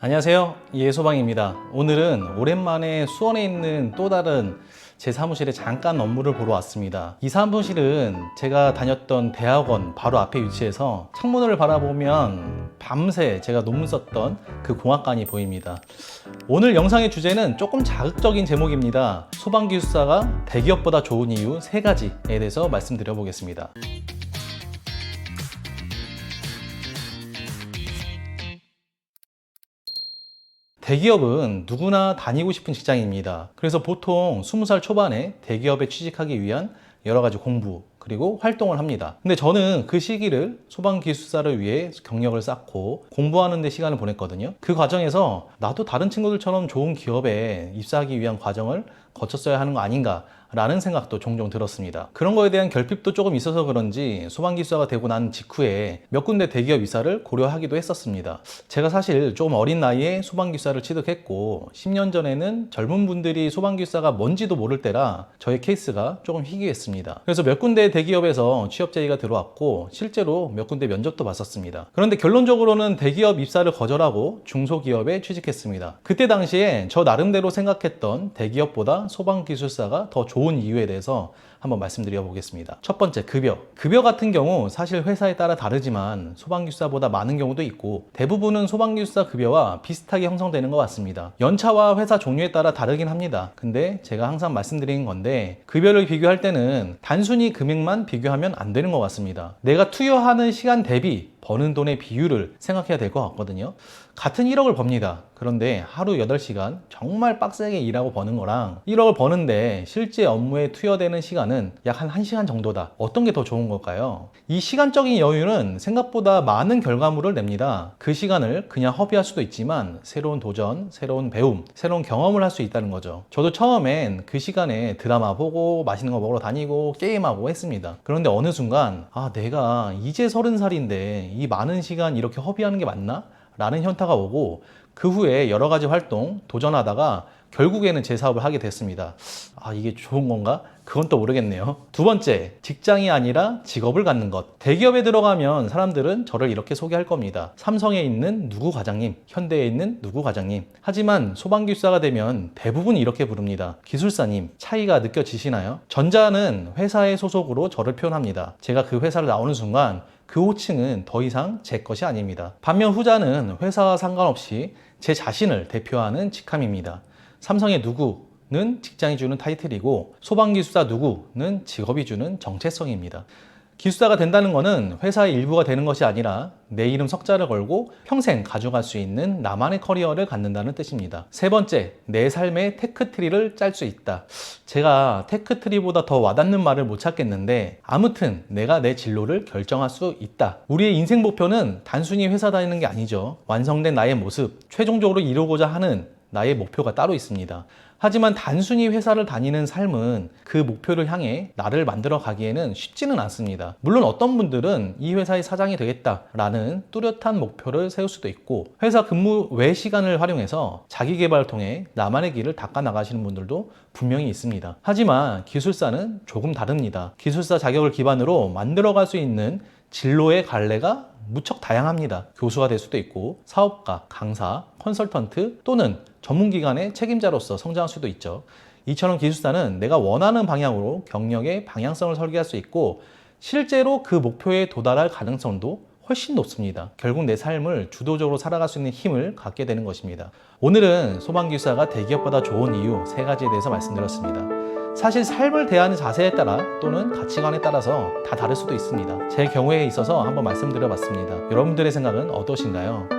안녕하세요, 이해소방입니다. 오늘은 오랜만에 수원에 있는 또 다른 제 사무실에 잠깐 업무를 보러 왔습니다. 이 사무실은 제가 다녔던 대학원 바로 앞에 위치해서 창문을 바라보면 밤새 제가 논문 썼던 그 공학관이 보입니다. 오늘 영상의 주제는 조금 자극적인 제목입니다. 소방기술사가 대기업보다 좋은 이유 3가지에 대해서 말씀드려 보겠습니다. 대기업은 누구나 다니고 싶은 직장입니다. 그래서 보통 20살 초반에 대기업에 취직하기 위한 여러 가지 공부 그리고 활동을 합니다. 근데 저는 그 시기를 소방기술사를 위해 경력을 쌓고 공부하는 데 시간을 보냈거든요. 그 과정에서 나도 다른 친구들처럼 좋은 기업에 입사하기 위한 과정을 거쳤어야 하는 거 아닌가 라는 생각도 종종 들었습니다. 그런 거에 대한 결핍도 조금 있어서 그런지 소방기술사가 되고 난 직후에 몇 군데 대기업 입사를 고려하기도 했었습니다. 제가 사실 조금 어린 나이에 소방기술사를 취득했고 10년 전에는 젊은 분들이 소방기술사가 뭔지도 모를 때라 저의 케이스가 조금 희귀했습니다. 그래서 몇 군데 대기업에서 취업 제의가 들어왔고 실제로 몇 군데 면접도 봤었습니다. 그런데 결론적으로는 대기업 입사를 거절하고 중소기업에 취직했습니다. 그때 당시에 저 나름대로 생각했던 대기업보다 소방기술사가 더 좋은 이유에 대해서 한번 말씀드려 보겠습니다. 첫 번째, 급여 같은 경우 사실 회사에 따라 다르지만 소방기술사보다 많은 경우도 있고 대부분은 소방기술사 급여와 비슷하게 형성되는 것 같습니다. 연차와 회사 종류에 따라 다르긴 합니다. 근데 제가 항상 말씀드리는 건데 급여를 비교할 때는 단순히 금액만 비교하면 안 되는 것 같습니다. 내가 투여하는 시간 대비 버는 돈의 비율을 생각해야 될 것 같거든요. 같은 1억을 법니다. 그런데 하루 8시간 정말 빡세게 일하고 버는 거랑 1억을 버는데 실제 업무에 투여되는 시간은 약 한 1시간 정도다. 어떤 게 더 좋은 걸까요? 이 시간적인 여유는 생각보다 많은 결과물을 냅니다. 그 시간을 그냥 허비할 수도 있지만 새로운 도전, 새로운 배움, 새로운 경험을 할 수 있다는 거죠. 저도 처음엔 그 시간에 드라마 보고 맛있는 거 먹으러 다니고 게임하고 했습니다. 그런데 어느 순간 내가 이제 30살인데 이 많은 시간 이렇게 허비하는 게 맞나? 라는 현타가 오고 그 후에 여러 가지 활동 도전하다가 결국에는 제 사업을 하게 됐습니다. 이게 좋은 건가? 그건 또 모르겠네요. 두 번째, 직장이 아니라 직업을 갖는 것. 대기업에 들어가면 사람들은 저를 이렇게 소개할 겁니다. 삼성에 있는 누구 과장님, 현대에 있는 누구 과장님. 하지만 소방기술사가 되면 대부분 이렇게 부릅니다. 기술사님. 차이가 느껴지시나요? 전자는 회사의 소속으로 저를 표현합니다. 제가 그 회사를 나오는 순간 그 호칭은 더 이상 제 것이 아닙니다. 반면 후자는 회사와 상관없이 제 자신을 대표하는 직함입니다. 삼성의 누구는 직장이 주는 타이틀이고 소방기술사 누구는 직업이 주는 정체성입니다. 기술사가 된다는 것은 회사의 일부가 되는 것이 아니라 내 이름 석자를 걸고 평생 가져갈 수 있는 나만의 커리어를 갖는다는 뜻입니다. 세 번째, 내 삶의 테크트리를 짤 수 있다. 제가 테크트리보다 더 와닿는 말을 못 찾겠는데 아무튼 내가 내 진로를 결정할 수 있다. 우리의 인생 목표는 단순히 회사 다니는 게 아니죠. 완성된 나의 모습, 최종적으로 이루고자 하는 나의 목표가 따로 있습니다. 하지만 단순히 회사를 다니는 삶은 그 목표를 향해 나를 만들어 가기에는 쉽지는 않습니다. 물론 어떤 분들은 이 회사의 사장이 되겠다라는 뚜렷한 목표를 세울 수도 있고 회사 근무 외 시간을 활용해서 자기 개발을 통해 나만의 길을 닦아 나가시는 분들도 분명히 있습니다. 하지만 기술사는 조금 다릅니다. 기술사 자격을 기반으로 만들어 갈 수 있는 진로의 갈래가 무척 다양합니다. 교수가 될 수도 있고 사업가, 강사, 컨설턴트 또는 전문기관의 책임자로서 성장할 수도 있죠. 이처럼 기술사는 내가 원하는 방향으로 경력의 방향성을 설계할 수 있고 실제로 그 목표에 도달할 가능성도 훨씬 높습니다. 결국 내 삶을 주도적으로 살아갈 수 있는 힘을 갖게 되는 것입니다. 오늘은 소방기술사가 대기업보다 좋은 이유 3가지에 대해서 말씀드렸습니다. 사실 삶을 대하는 자세에 따라 또는 가치관에 따라서 다 다를 수도 있습니다. 제 경우에 있어서 한번 말씀드려봤습니다. 여러분들의 생각은 어떠신가요?